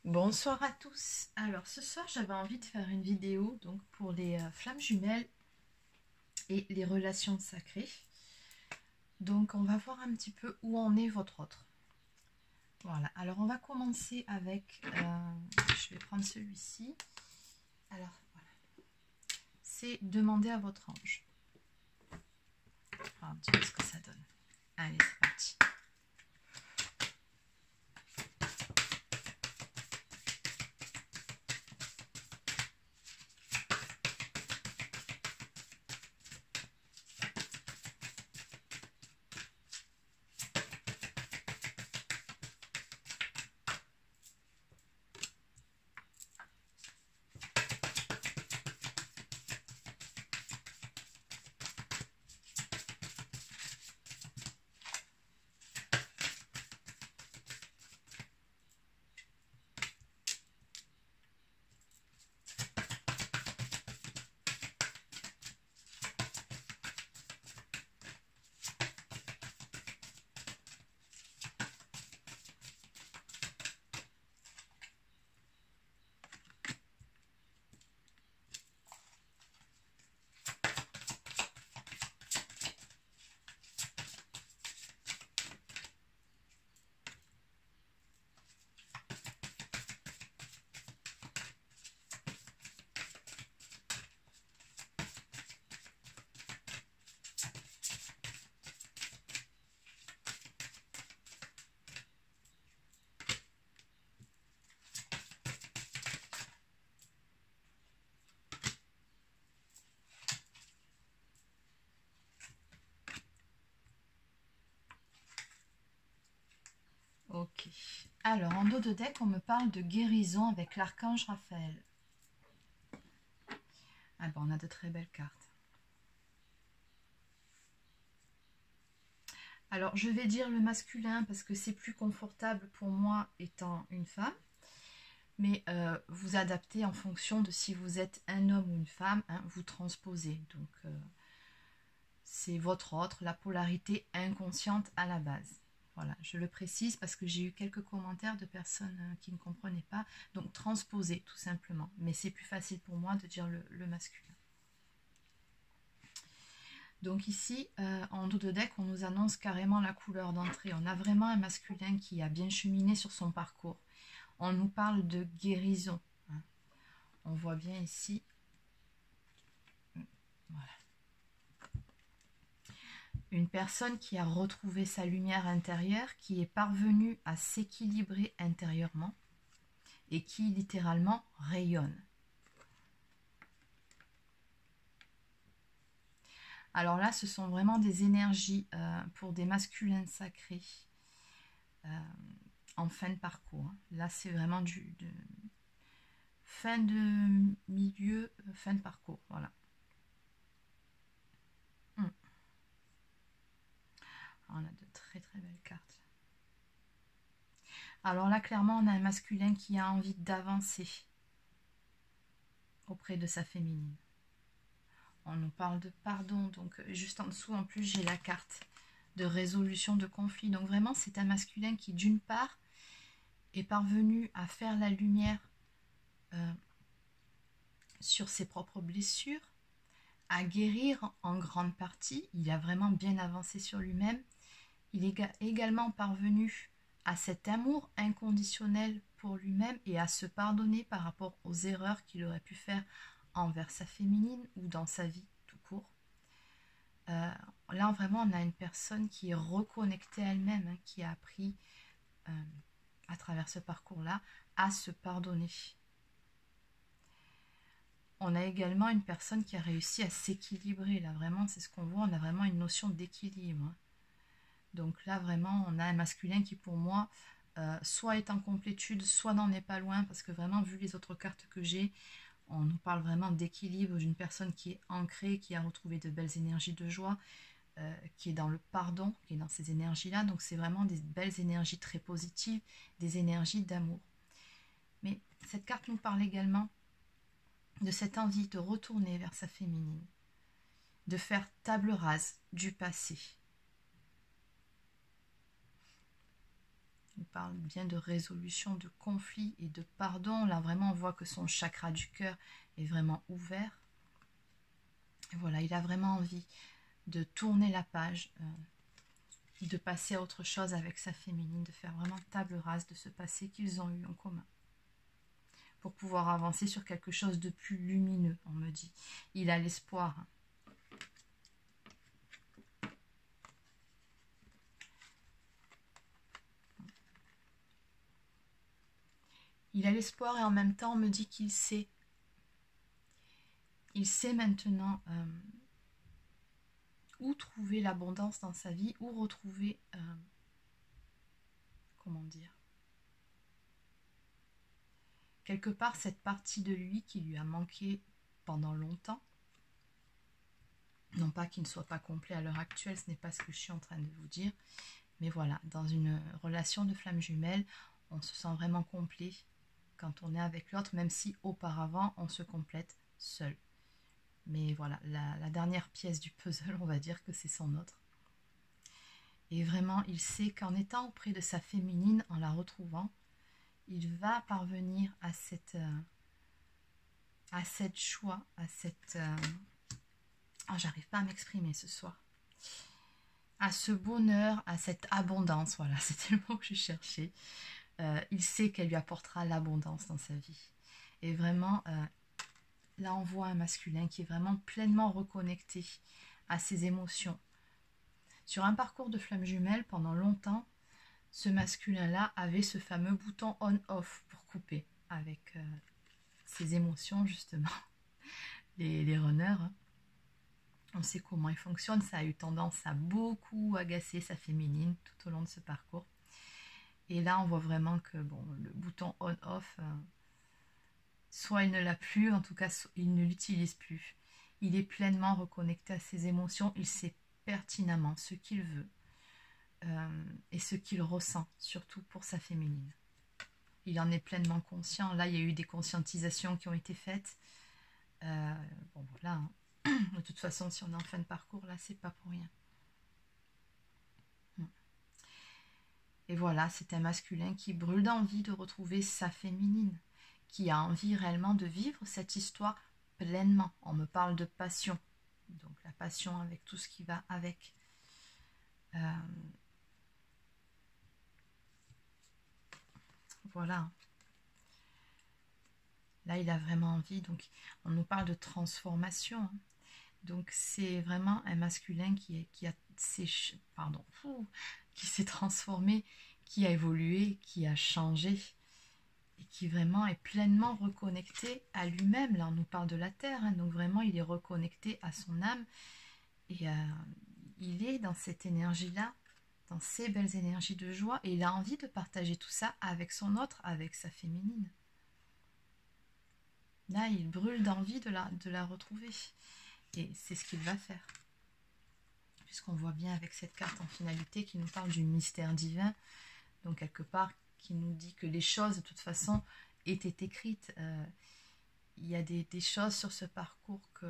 Bonsoir à tous. Alors ce soir j'avais envie de faire une vidéo donc pour les flammes jumelles et les relations sacrées. Donc on va voir un petit peu où en est votre autre. Voilà, alors on va commencer avec, je vais prendre celui-ci. Alors voilà, c'est demander à votre ange. On va voir un petit peu ce que ça donne. Allez, c'est parti. Ok. Alors, en dos de deck, on me parle de guérison avec l'archange Raphaël. Ah bon, on a de très belles cartes. Alors, je vais dire le masculin parce que c'est plus confortable pour moi étant une femme. Mais vous adaptez en fonction de si vous êtes un homme ou une femme, hein, vous transposez. Donc, c'est votre autre, la polarité inconsciente à la base. Voilà, je le précise parce que j'ai eu quelques commentaires de personnes qui ne comprenaient pas. Donc, transposer tout simplement. Mais c'est plus facile pour moi de dire le masculin. Donc ici, en dos de deck, on nous annonce carrément la couleur d'entrée. On a vraiment un masculin qui a bien cheminé sur son parcours. On nous parle de guérison. Hein. On voit bien ici. Voilà. Une personne qui a retrouvé sa lumière intérieure, qui est parvenue à s'équilibrer intérieurement et qui littéralement rayonne. Alors là, ce sont vraiment des énergies pour des masculins sacrés en fin de parcours. Là, c'est vraiment fin de milieu, fin de parcours. Voilà. On a de très très belles cartes. Alors là, clairement, on a un masculin qui a envie d'avancer auprès de sa féminine. On nous parle de pardon, donc juste en dessous, en plus, j'ai la carte de résolution de conflit. Donc vraiment, c'est un masculin qui, d'une part, est parvenu à faire la lumière sur ses propres blessures, à guérir en grande partie. Il a vraiment bien avancé sur lui-même. Il est également parvenu à cet amour inconditionnel pour lui-même et à se pardonner par rapport aux erreurs qu'il aurait pu faire envers sa féminine ou dans sa vie tout court. Là, vraiment, on a une personne qui est reconnectée à elle-même, hein, qui a appris à travers ce parcours-là à se pardonner. On a également une personne qui a réussi à s'équilibrer. Là, vraiment, c'est ce qu'on voit. On a vraiment une notion d'équilibre. Hein. Donc là, vraiment, on a un masculin qui, pour moi, soit est en complétude, soit n'en est pas loin, parce que vraiment, vu les autres cartes que j'ai, on nous parle vraiment d'équilibre, d'une personne qui est ancrée, qui a retrouvé de belles énergies de joie, qui est dans le pardon, qui est dans ces énergies-là. Donc c'est vraiment des belles énergies très positives, des énergies d'amour. Mais cette carte nous parle également de cette envie de retourner vers sa féminine, de faire table rase du passé. Il parle bien de résolution de conflits et de pardon. Là, vraiment, on voit que son chakra du cœur est vraiment ouvert. Et voilà, il a vraiment envie de tourner la page, de passer à autre chose avec sa féminine, de faire vraiment table rase de ce passé qu'ils ont eu en commun. Pour pouvoir avancer sur quelque chose de plus lumineux, on me dit. Il a l'espoir. Il a l'espoir et en même temps on me dit qu'il sait. Il sait maintenant où trouver l'abondance dans sa vie, où retrouver, comment dire, quelque part cette partie de lui qui lui a manqué pendant longtemps. Non pas qu'il ne soit pas complet à l'heure actuelle, ce n'est pas ce que je suis en train de vous dire. Mais voilà, dans une relation de flamme jumelle, on se sent vraiment complet quand on est avec l'autre, même si auparavant on se complète seul. Mais voilà, la dernière pièce du puzzle, on va dire que c'est son autre. Et vraiment, il sait qu'en étant auprès de sa féminine, en la retrouvant, il va parvenir à cette joie, à cette... Oh, j'arrive pas à m'exprimer ce soir. À ce bonheur, à cette abondance, voilà, c'était le mot que je cherchais. Il sait qu'elle lui apportera l'abondance dans sa vie. Et vraiment, là on voit un masculin qui est vraiment pleinement reconnecté à ses émotions. Sur un parcours de flamme jumelle, pendant longtemps, ce masculin-là avait ce fameux bouton on-off pour couper avec ses émotions, justement. Les runners, hein. On sait comment ils fonctionnent, ça a eu tendance à beaucoup agacer sa féminine tout au long de ce parcours. Et là, on voit vraiment que bon, le bouton on-off, soit il ne l'a plus, en tout cas, il ne l'utilise plus. Il est pleinement reconnecté à ses émotions, il sait pertinemment ce qu'il veut et ce qu'il ressent, surtout pour sa féminine. Il en est pleinement conscient. Là, il y a eu des conscientisations qui ont été faites. Bon, voilà, hein. De toute façon, si on est en fin de parcours, là, c'est pas pour rien. Et voilà, c'est un masculin qui brûle d'envie de retrouver sa féminine, qui a envie réellement de vivre cette histoire pleinement. On me parle de passion, donc la passion avec tout ce qui va avec. Voilà. Là, il a vraiment envie, donc on nous parle de transformation, hein. Donc c'est vraiment un masculin qui s'est transformé, qui a évolué, qui a changé et qui vraiment est pleinement reconnecté à lui-même. Là on nous parle de la terre, hein, donc vraiment il est reconnecté à son âme et il est dans cette énergie-là, dans ces belles énergies de joie et il a envie de partager tout ça avec son autre, avec sa féminine. Là il brûle d'envie de la retrouver. Et c'est ce qu'il va faire. Puisqu'on voit bien avec cette carte en finalité qui nous parle du mystère divin. Donc quelque part qui nous dit que les choses de toute façon étaient écrites. Il y a des choses sur ce parcours que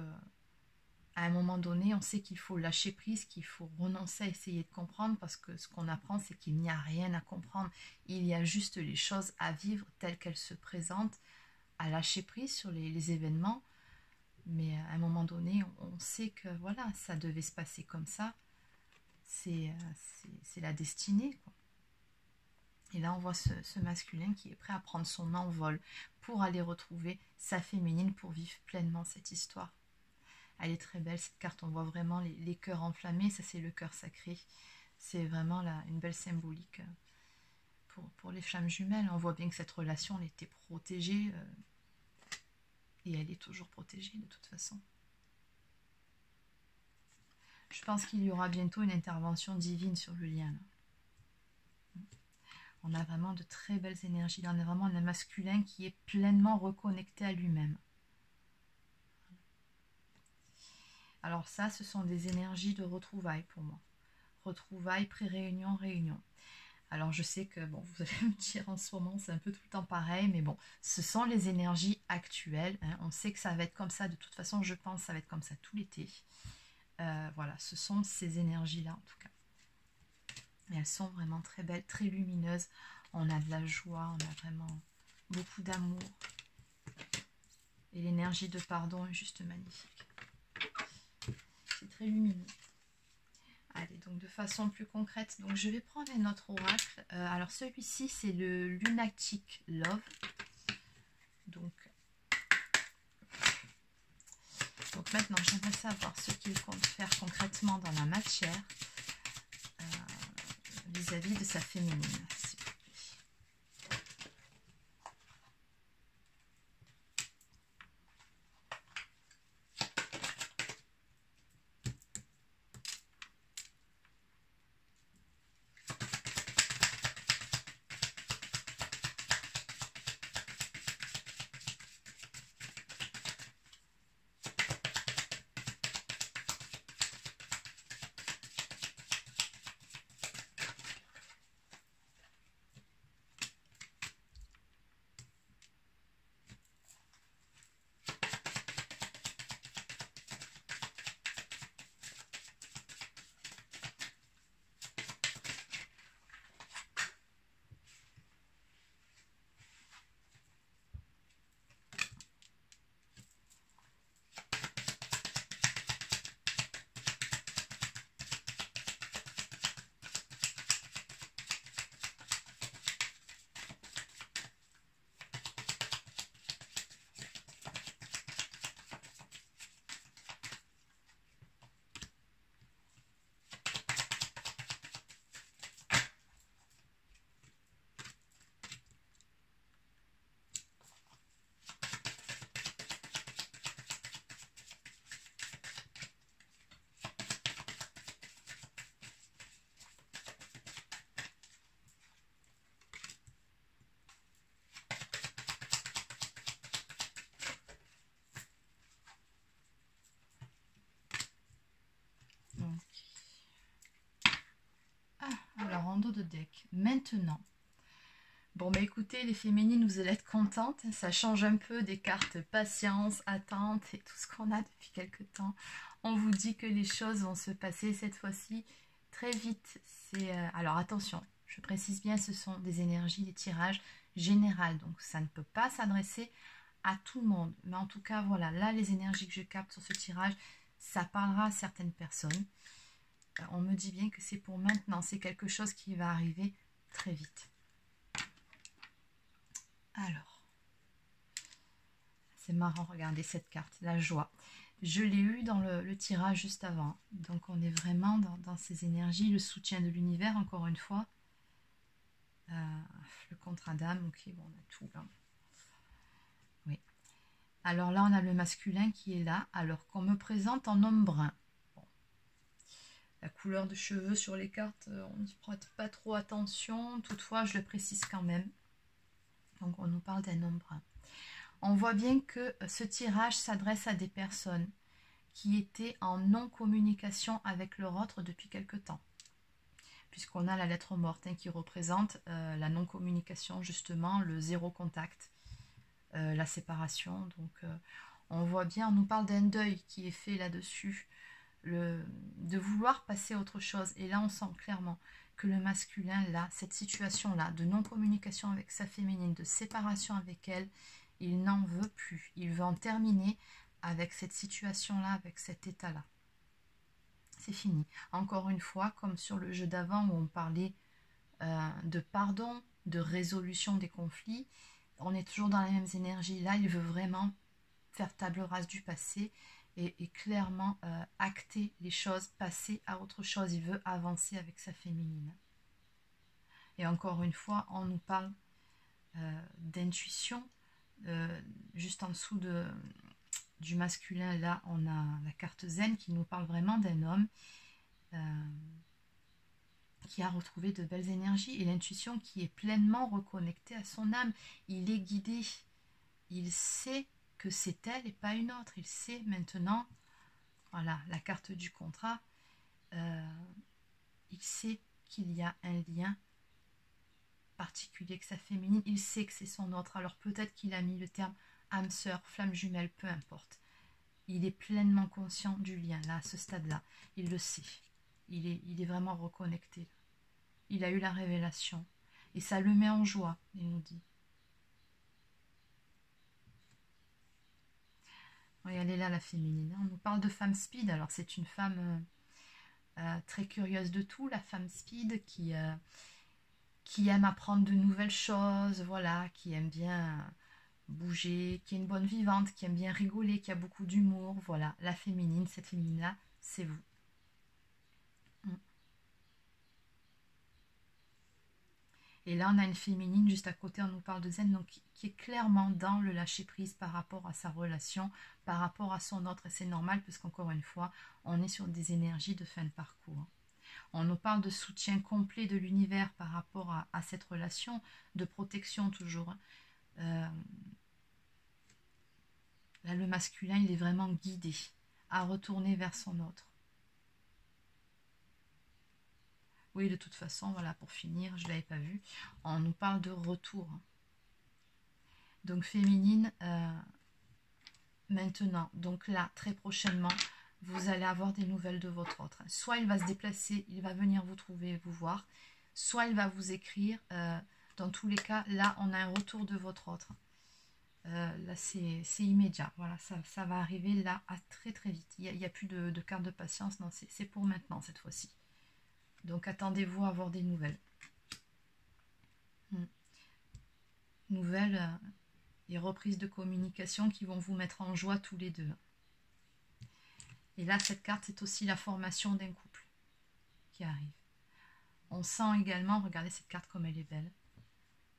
à un moment donné on sait qu'il faut lâcher prise, qu'il faut renoncer à essayer de comprendre. Parce que ce qu'on apprend c'est qu'il n'y a rien à comprendre. Il y a juste les choses à vivre telles qu'elles se présentent. À lâcher prise sur les événements. Mais à un moment donné, on sait que voilà, ça devait se passer comme ça. C'est la destinée, quoi. Et là, on voit ce masculin qui est prêt à prendre son envol pour aller retrouver sa féminine, pour vivre pleinement cette histoire. Elle est très belle, cette carte. On voit vraiment les cœurs enflammés. Ça, c'est le cœur sacré. C'est vraiment une belle symbolique pour les flammes jumelles. On voit bien que cette relation, elle était protégée. Et elle est toujours protégée de toute façon. Je pense qu'il y aura bientôt une intervention divine sur le lien. Là. On a vraiment de très belles énergies. Là, on a vraiment un masculin qui est pleinement reconnecté à lui-même. Alors ça, ce sont des énergies de retrouvailles pour moi. Retrouvailles, pré-réunion, réunion. Alors je sais que, bon, vous allez me dire en ce moment, c'est un peu tout le temps pareil, mais bon, ce sont les énergies actuelles, hein. On sait que ça va être comme ça, de toute façon, je pense que ça va être comme ça tout l'été. Voilà, ce sont ces énergies-là en tout cas. Et elles sont vraiment très belles, très lumineuses. On a de la joie, on a vraiment beaucoup d'amour. Et l'énergie de pardon est juste magnifique. C'est très lumineux. Allez, donc de façon plus concrète, donc je vais prendre un autre oracle. Alors celui-ci, c'est le Lunatic Love. Donc maintenant, j'aimerais savoir ce qu'il compte faire concrètement dans la matière vis-à-vis de sa féminine, s'il vous plaît. Alors, en dos de deck, maintenant. Bon, bah écoutez, les féminines, vous allez être contentes. Ça change un peu des cartes patience, attente et tout ce qu'on a depuis quelques temps. On vous dit que les choses vont se passer cette fois-ci très vite. Alors attention, je précise bien, ce sont des énergies, des tirages généraux. Donc ça ne peut pas s'adresser à tout le monde. Mais en tout cas, voilà, là, les énergies que je capte sur ce tirage, ça parlera à certaines personnes. On me dit bien que c'est pour maintenant, c'est quelque chose qui va arriver très vite. Alors, c'est marrant, regardez cette carte, la joie. Je l'ai eu dans le tirage juste avant. Donc on est vraiment dans ces énergies, le soutien de l'univers, encore une fois. Le contrat d'âme, ok, bon, on a tout là. Oui. Alors là, on a le masculin qui est là, alors qu'on me présente en homme brun. La couleur de cheveux sur les cartes, on n'y prête pas trop attention. Toutefois, je le précise quand même. Donc, on nous parle d'un homme brun. On voit bien que ce tirage s'adresse à des personnes qui étaient en non-communication avec leur autre depuis quelque temps. Puisqu'on a la lettre morte qui représente la non-communication, justement, le zéro contact, la séparation. Donc, on voit bien, on nous parle d'un deuil qui est fait là-dessus. De vouloir passer à autre chose. Et là, on sent clairement que le masculin, là, cette situation-là, de non-communication avec sa féminine, de séparation avec elle, il n'en veut plus. Il veut en terminer avec cette situation-là, avec cet état-là. C'est fini. Encore une fois, comme sur le jeu d'avant où on parlait de pardon, de résolution des conflits, on est toujours dans les mêmes énergies. Là, il veut vraiment faire table rase du passé et clairement acter les choses, passer à autre chose. Il veut avancer avec sa féminine. Et encore une fois, on nous parle d'intuition. Juste en dessous du masculin, là, on a la carte zen qui nous parle vraiment d'un homme qui a retrouvé de belles énergies et l'intuition qui est pleinement reconnectée à son âme. Il est guidé. Il sait que c'est elle et pas une autre. Il sait maintenant, voilà, la carte du contrat, il sait qu'il y a un lien particulier que sa féminine, il sait que c'est son autre. Alors peut-être qu'il a mis le terme âme sœur, flamme jumelle, peu importe. Il est pleinement conscient du lien, là, à ce stade-là. Il le sait. Il est vraiment reconnecté. Il a eu la révélation. Et ça le met en joie, il nous dit. Oui, elle est là, la féminine. On nous parle de femme speed. Alors, c'est une femme très curieuse de tout, la femme speed, qui aime apprendre de nouvelles choses, voilà, qui aime bien bouger, qui est une bonne vivante, qui aime bien rigoler, qui a beaucoup d'humour. Voilà, la féminine, cette féminine-là, c'est vous. Et là, on a une féminine juste à côté, on nous parle de zen, donc qui est clairement dans le lâcher-prise par rapport à sa relation, par rapport à son autre. Et c'est normal, parce qu'encore une fois, on est sur des énergies de fin de parcours. On nous parle de soutien complet de l'univers par rapport à cette relation, de protection toujours. Là, le masculin, il est vraiment guidé à retourner vers son autre. Oui, de toute façon, voilà, pour finir, je ne l'avais pas vu, on nous parle de retour. Donc féminine, maintenant, donc là, très prochainement, vous allez avoir des nouvelles de votre autre. Soit il va se déplacer, il va venir vous trouver, vous voir, soit il va vous écrire. Dans tous les cas, là, on a un retour de votre autre. Là, c'est immédiat. Voilà, ça va arriver là très très vite. Il n'y a plus de carte de patience. Non, c'est pour maintenant cette fois-ci. Donc attendez-vous à avoir des nouvelles. Nouvelles et reprises de communication qui vont vous mettre en joie tous les deux. Et là, cette carte, c'est aussi la formation d'un couple qui arrive. On sent également, regardez cette carte comme elle est belle.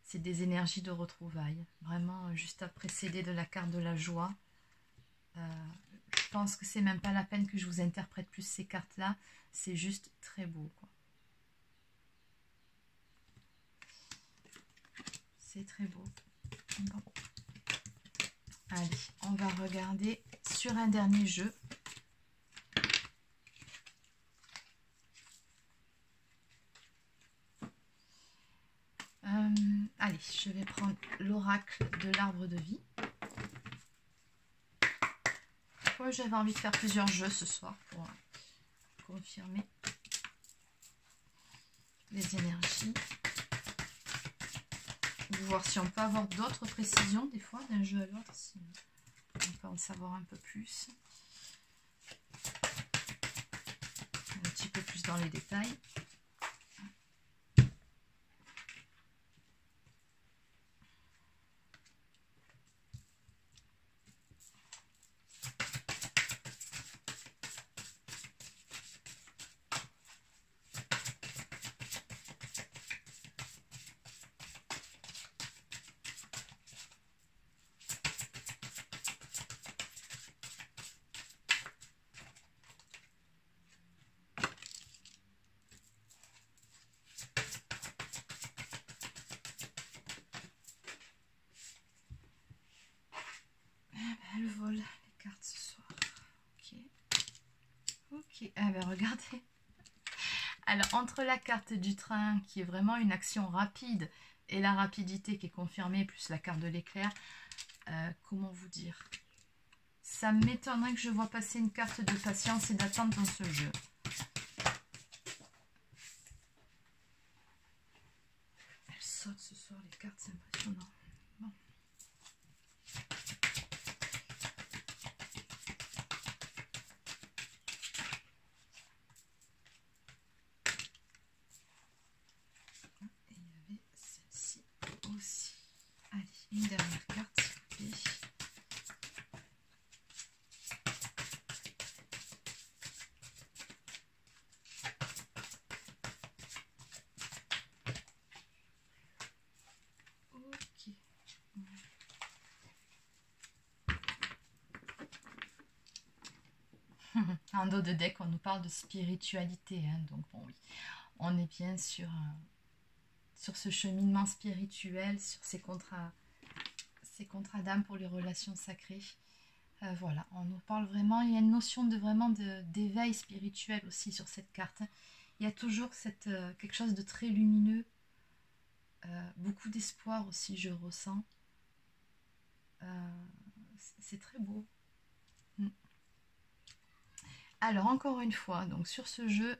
C'est des énergies de retrouvailles. Vraiment, juste à précéder de la carte de la joie. Je pense que c'est même pas la peine que je vous interprète plus ces cartes-là. C'est juste très beau, quoi. C'est très beau. Bon. Allez, on va regarder sur un dernier jeu. Allez, je vais prendre l'oracle de l'arbre de vie. J'avais envie de faire plusieurs jeux ce soir pour confirmer les énergies. Voir si on peut avoir d'autres précisions des fois d'un jeu à l'autre, si on peut en savoir un peu plus. Un petit peu plus dans les détails. Elle vole les cartes ce soir. Ok. Ok. Ah ben regardez. Alors entre la carte du train qui est vraiment une action rapide et la rapidité qui est confirmée plus la carte de l'éclair, comment vous dire? Ça m'étonnerait que je vois passer une carte de patience et d'attente dans ce jeu. Elles sautent ce soir les cartes, c'est impressionnant. Bon. Et il y avait celle-ci aussi. Allez, une dernière carte, s'il vous plaît. En dos de deck, on nous parle de spiritualité. Hein, donc, bon, oui, on est bien sur ce cheminement spirituel, sur ces contrats d'âme pour les relations sacrées. Voilà, on nous parle vraiment, il y a une notion d'éveil spirituel aussi sur cette carte. Il y a toujours quelque chose de très lumineux, beaucoup d'espoir aussi, je ressens. C'est très beau. Alors, encore une fois, donc sur ce jeu,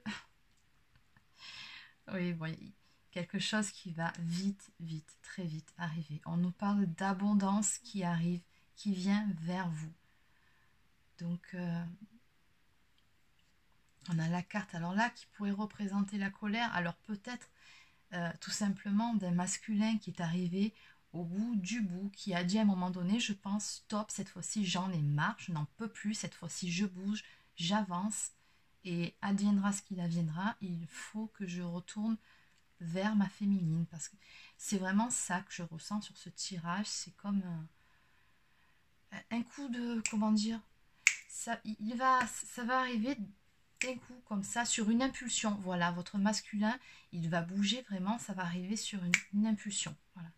oui, bon, quelque chose qui va vite, vite, très vite arriver. On nous parle d'abondance qui arrive, qui vient vers vous. Donc, on a la carte, alors là, qui pourrait représenter la colère. Alors peut-être tout simplement d'un masculin qui est arrivé au bout du bout, qui a dit à un moment donné, je pense, stop, cette fois-ci j'en ai marre, je n'en peux plus, cette fois-ci je bouge, j'avance, et adviendra ce qu'il adviendra, il faut que je retourne vers ma féminine, parce que c'est vraiment ça que je ressens sur ce tirage. C'est comme un coup de, comment dire, ça va arriver d'un coup comme ça, sur une impulsion. Voilà, votre masculin, il va bouger vraiment, ça va arriver sur une impulsion. Voilà,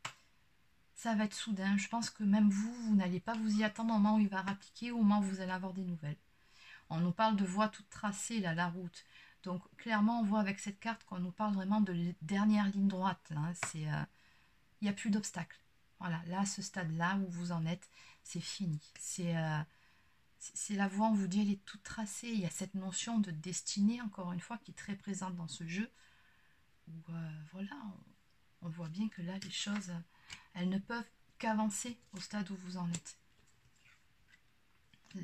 ça va être soudain. Je pense que même vous n'allez pas vous y attendre au moment où il va rappliquer, au moment où vous allez avoir des nouvelles. On nous parle de voies toutes tracées, là, la route. Donc, clairement, on voit avec cette carte qu'on nous parle vraiment de dernière ligne droite. Là, hein. Il n'y a plus d'obstacles. Voilà, là, à ce stade-là où vous en êtes, c'est fini. C'est la voie, on vous dit, elle est toute tracée. Il y a cette notion de destinée, encore une fois, qui est très présente dans ce jeu. Où, voilà, on voit bien que là, les choses, elles ne peuvent qu'avancer au stade où vous en êtes.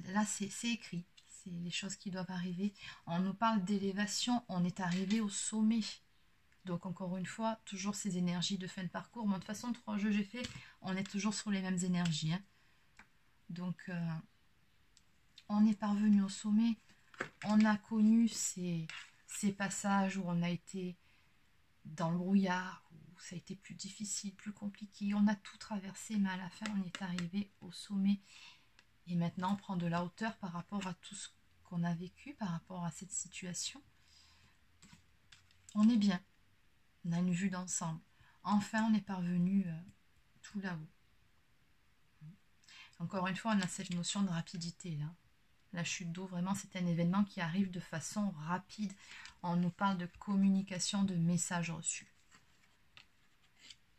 Là, c'est écrit. C'est les choses qui doivent arriver. On nous parle d'élévation, on est arrivé au sommet. Donc encore une fois, toujours ces énergies de fin de parcours. Bon, de toute façon, 3 jeux j'ai fait, on est toujours sur les mêmes énergies. Hein. Donc, on est parvenu au sommet. On a connu ces passages où on a été dans le brouillard, où ça a été plus difficile, plus compliqué. On a tout traversé, mais à la fin, on est arrivé au sommet. Et maintenant, on prend de la hauteur par rapport à tout ce qu'on a vécu, par rapport à cette situation. On est bien. On a une vue d'ensemble. Enfin, on est parvenu tout là-haut. Encore une fois, on a cette notion de rapidité, là. La chute d'eau, vraiment, c'est un événement qui arrive de façon rapide. On nous parle de communication, de messages reçus.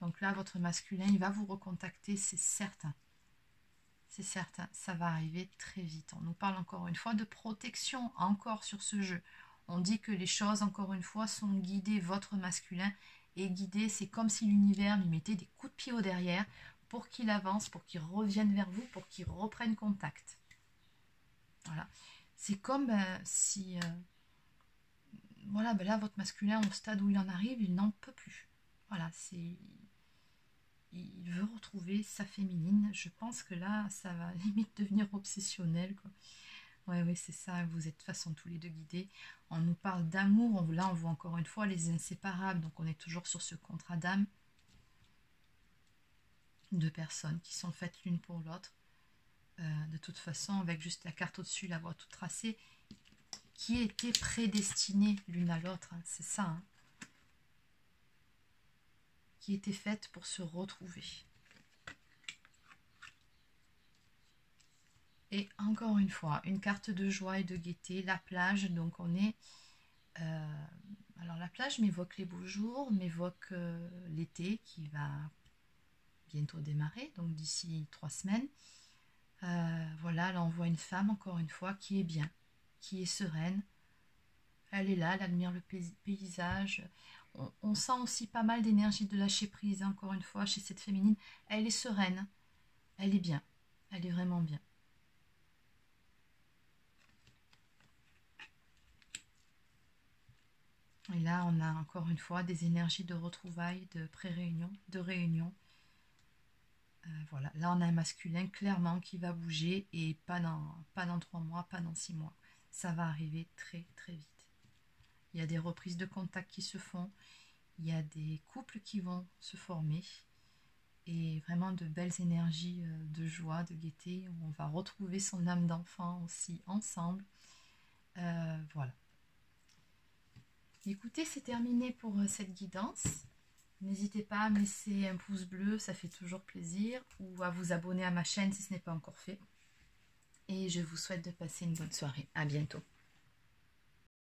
Donc là, votre masculin, il va vous recontacter, c'est certain. C'est certain, ça va arriver très vite. On nous parle encore une fois de protection, encore sur ce jeu. On dit que les choses, encore une fois, sont guidées. Votre masculin est guidé. C'est comme si l'univers lui mettait des coups de pied au derrière pour qu'il avance, pour qu'il revienne vers vous, pour qu'il reprenne contact. Voilà. C'est comme si... voilà, ben là, votre masculin, au stade où il en arrive, il n'en peut plus. Voilà, c'est... Il veut retrouver sa féminine. Je pense que là, ça va limite devenir obsessionnel, quoi. Oui, c'est ça. Vous êtes de toute façon tous les deux guidés. On nous parle d'amour. Là, on voit encore une fois les inséparables. Donc, on est toujours sur ce contrat d'âme. 2 personnes qui sont faites l'une pour l'autre. De toute façon, avec juste la carte au-dessus, la voie toute tracée, qui étaient prédestinées l'une à l'autre. Hein. C'est ça, hein. Qui était faite pour se retrouver. Et encore une fois, une carte de joie et de gaieté, la plage. Donc on est... alors la plage m'évoque les beaux jours, m'évoque l'été qui va bientôt démarrer, donc d'ici 3 semaines. Voilà, là on voit une femme, encore une fois, qui est bien, qui est sereine. Elle est là, elle admire le paysage. On sent aussi pas mal d'énergie de lâcher prise, hein, encore une fois, chez cette féminine. Elle est sereine, elle est bien, elle est vraiment bien. Et là, on a encore une fois des énergies de retrouvailles, de pré-réunion, de réunion. Voilà, là on a un masculin clairement qui va bouger et pas dans 3 mois, pas dans 6 mois. Ça va arriver très très vite. Il y a des reprises de contact qui se font, il y a des couples qui vont se former et vraiment de belles énergies de joie, de gaieté. On va retrouver son âme d'enfant aussi ensemble. Voilà. Écoutez, c'est terminé pour cette guidance. N'hésitez pas à me laisser un pouce bleu, ça fait toujours plaisir, ou à vous abonner à ma chaîne si ce n'est pas encore fait. Et je vous souhaite de passer une bonne soirée. À bientôt.